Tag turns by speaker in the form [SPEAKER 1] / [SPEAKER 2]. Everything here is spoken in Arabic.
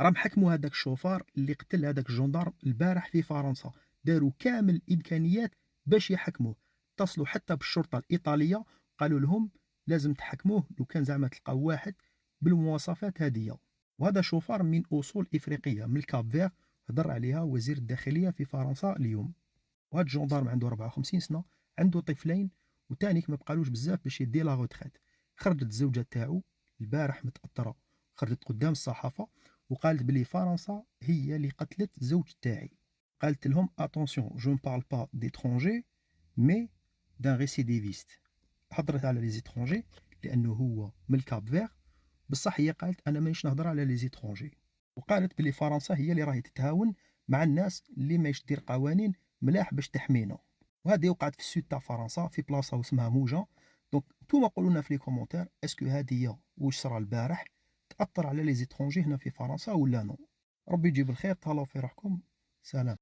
[SPEAKER 1] راهم حكموا هذاك الشوفار اللي قتل هذاك الجندار البارح في فرنسا، داروا كامل الإمكانيات باش يحكموه، اتصلوا حتى بالشرطة الإيطالية قالوا لهم لازم تحكموه لو كان زعما تلقاو واحد بالمواصفات هذية. وهذا شوفار من أصول إفريقية من الكاب فير، هضر عليها وزير الداخلية في فرنسا اليوم. وهذا الجندارم عنده 54 سنة، عنده طفلين، وتانيك ما بقالوش بزاف باش يدي لا روتريت. خرجت الزوجة تاعو البارح متأثرة، خرجت قدام الصحافة وقالت بلي فرنسا هي اللي قتلت الزوج تاعي. قالت لهم اتونسيون جو نبارل با ديترونجي مي دان ريسيديفيست. هضرت على لي زيترونجي لانه هو من الكاب فير، بصح هي قالت انا مانيش نهضر على لي زيترونجي. وقالت بلي فرنسا هي اللي راهي تتهاون مع الناس اللي ماهيش دير قوانين ملاح باش تحمينا. وهذه وقعت في السود تاع فرنسا في بلاصه اسمها موجه. دونك نتوما قولوا لنا في لي كومونتير اسكو هذه واش صرا البارح تاثر على لي زيترونجي هنا في فرنسا ولا نو. ربي يجيب الخير، تهلاو في روحكم، سلام.